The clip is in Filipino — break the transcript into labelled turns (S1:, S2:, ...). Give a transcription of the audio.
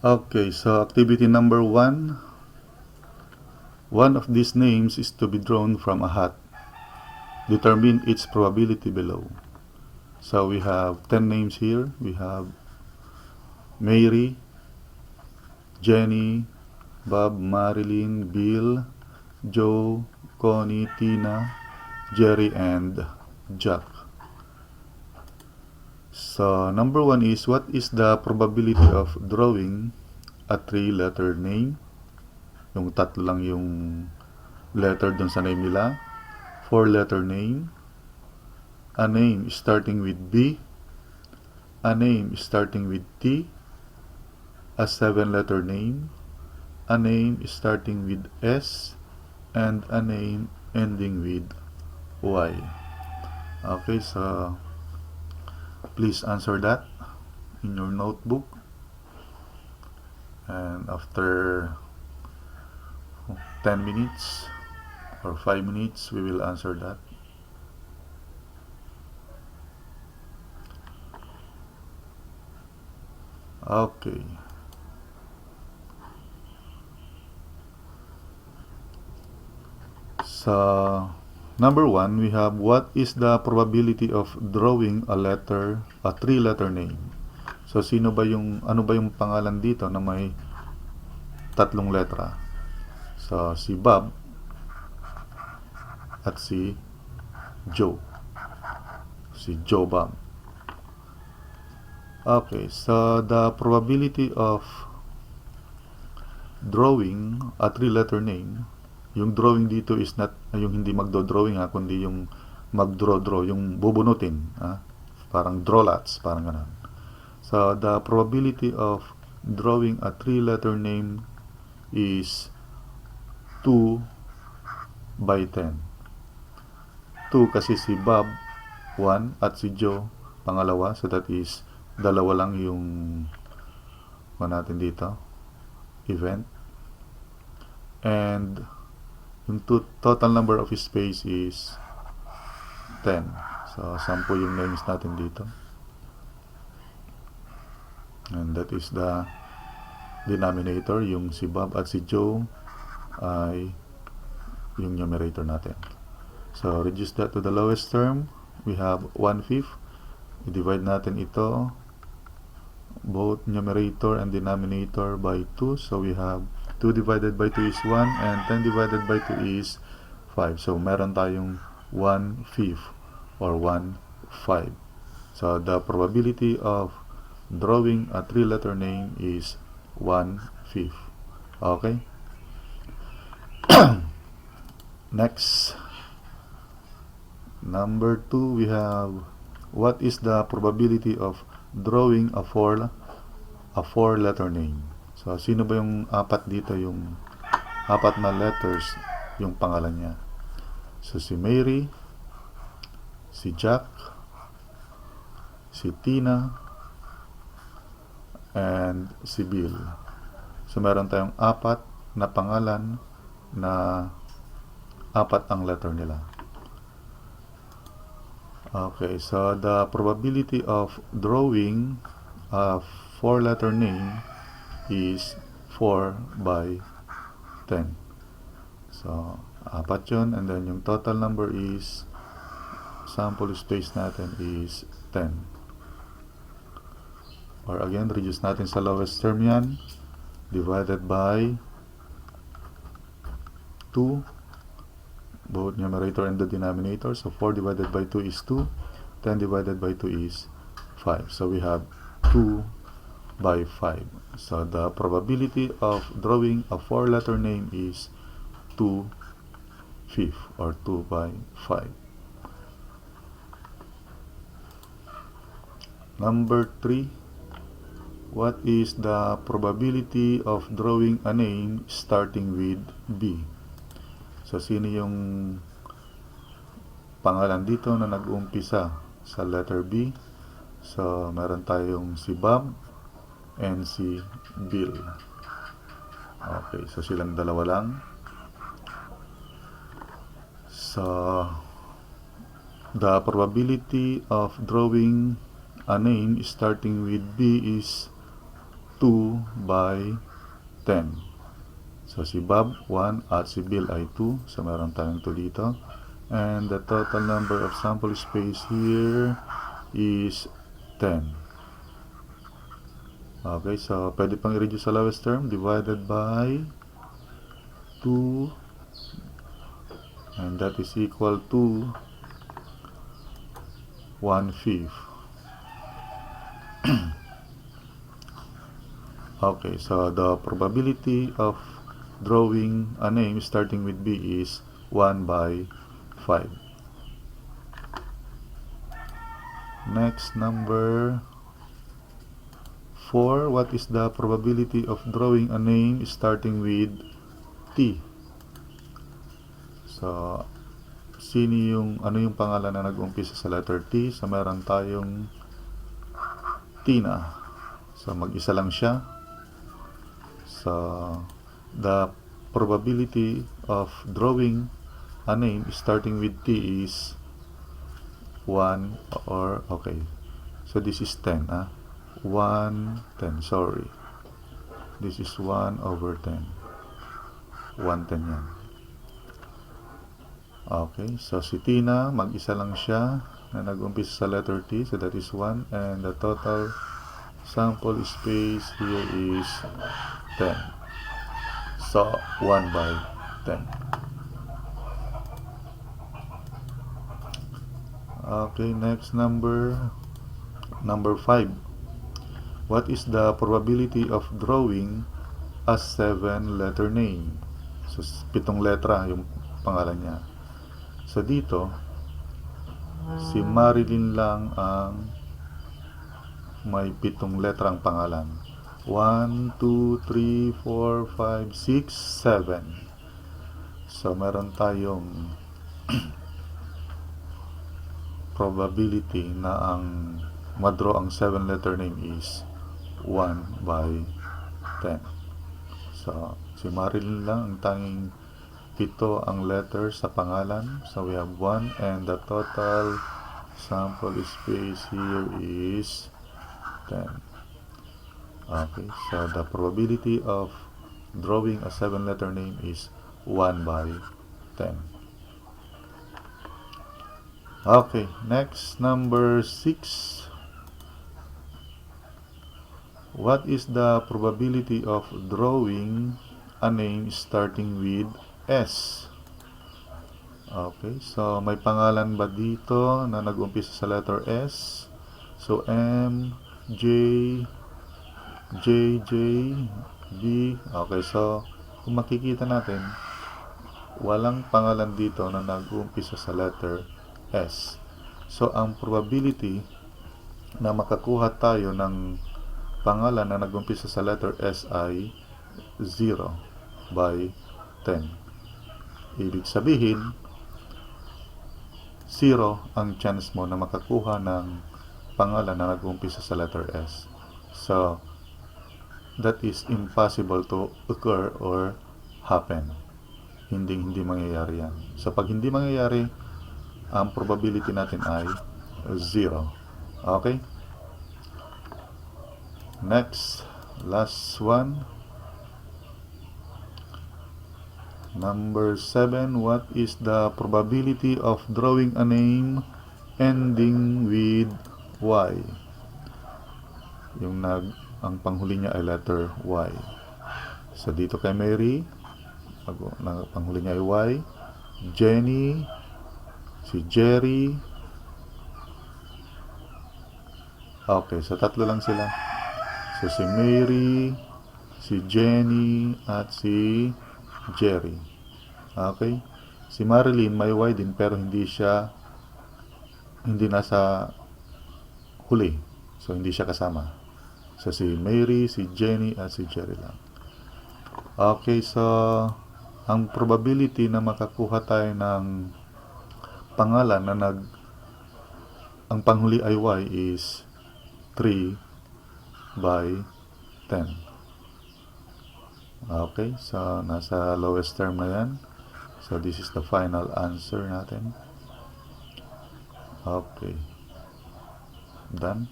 S1: Okay, so activity number 1. One of these names is to be drawn from a hat. Determine its probability below. So we have 10 names here. We have Mary, Jenny, Bob, Marilyn, Bill, Joe, Connie, Tina, Jerry, and Jack. So number 1 is, what is the probability of drawing a 3-letter name? Yung tatlo lang yung letter dun sa name nila. 4-letter name. A name starting with B. A name starting with T. A 7-letter name. A name starting with S. And a name ending with Y. Okay, so please answer that in your notebook. And after 10 minutes or 5 minutes, we will answer that. Okay. So, number 1, we have, what is the probability of drawing a 3-letter name? So, ano ba yung pangalan dito na may tatlong letra? So, si Bob at si Joe. Si Joe Bob. Okay, so the probability of drawing a 3-letter name, yung drawing dito is not yung hindi magdo-drawing kundi yung magdraw-draw, yung bubunutin, parang draw lots, parang ganun. So the probability of drawing a 3-letter name is 2 by 10. 2 kasi si Bob 1 at si Joe pangalawa, so that is dalawa lang yung natin dito, event. And yung total number of space is 10. So 10 yung names natin dito. And that is the denominator. Yung si Bob at si Joe ay yung numerator natin. So reduce that to the lowest term. We have 1/5. I-divide natin ito, both numerator and denominator, by 2. So we have 2 divided by 2 is 1 and 10 divided by 2 is 5. So meron tayong 1/5 or 1/5. So the probability of drawing a 3-letter name is 1/5. Okay? Next. Number 2, we have, what is the probability of drawing a 4-letter name? So, sino ba yung apat dito, yung apat na letters yung pangalan niya? So, si Mary, si Jack, si Tina, and si Bill. So, meron tayong apat na pangalan na apat ang letter nila. Okay, so the probability of drawing a 4-letter name is 4 by 10. So, apat yun, and then yung total number is, sample space natin is 10. Or again, reduce natin sa lowest term yan, divided by 2, both numerator and the denominator. So 4 divided by 2 is 2, 10 divided by 2 is 5. So we have 2 by 5. So the probability of drawing a 4-letter name is 2/5 or 2 by 5. Number 3, what is the probability of drawing a name starting with B? So, sino yung pangalan dito na nag-uumpisa sa letter B? So, meron tayong si Bob and si Bill. Okay, so silang dalawa lang. So, the probability of drawing a name starting with B is 2 by 10. So, si Bob, 1 at si Bill ay 2. So, meron tayong 2 dito. And the total number of sample space here is 10. Okay, so pwede pang i-reduce sa lowest term. Divided by 2. And that is equal to 1/5. Okay, so the probability of drawing a name starting with B is 1 by 5. Next, number 4. What is the probability of drawing a name starting with T? So, ano yung pangalan na nag-umpisa sa letter T? So, meron tayong Tina. So, mag-isa lang siya. So, the probability of drawing a name starting with T is 1 or, okay. So, this is 10, 1/10, sorry. This is 1 over 10. 1/10 yan. Okay, so si Tina, mag-isa lang siya na nag-umpisa sa letter T. So, that is 1. And the total sample space here is 10. So, 1 by 10. Okay, next number 5. What is the probability of drawing a 7-letter name? So, 7 letra yung pangalan niya. So, dito, si Marilyn lang ang may 7 letrang pangalan. 1, 2, 3, 4, 5, 6, 7. So, meron tayong probability na ang madraw ang 7-letter name is 1 by 10. So, si Marilyn lang ang tanging 7 ang letter sa pangalan. So, we have 1 and the total sample space here is 10. Okay, so the probability of drawing a 7-letter name is 1 by 10. Okay, next, number 6. What is the probability of drawing a name starting with S? Okay, so may pangalan ba dito na nag-umpisa sa letter S? So, M, J, J, B. Okay, so kung makikita natin, walang pangalan dito na nag-umpisa sa letter S. So, ang probability na makakuha tayo ng pangalan na nag-umpisa sa letter S ay 0 by 10. Ibig sabihin, 0 ang chance mo na makakuha ng pangalan na nag-umpisa sa letter S. So, that is impossible to occur or happen. Hindi mangyayari yan. So, pag hindi mangyayari, ang probability natin ay 0. Okay? Next, last one. Number 7, what is the probability of drawing a name ending with Y? Ang panghuli niya ay letter Y. So, dito kay Mary, panghuli niya ay Y. Jenny, si Jerry. Okay, so tatlo lang sila. So, si Mary, si Jenny, at si Jerry. Okay? Si Marilyn may Y din pero hindi nasa huli. So, hindi siya kasama. So, si Mary, si Jenny, at si Jerry lang. Okay, so ang probability na makakuha tayo ng pangalan na ang panghuli ay Y is 3 by 10. Okay, so nasa lowest term na yan. So, this is the final answer natin. Okay. Done.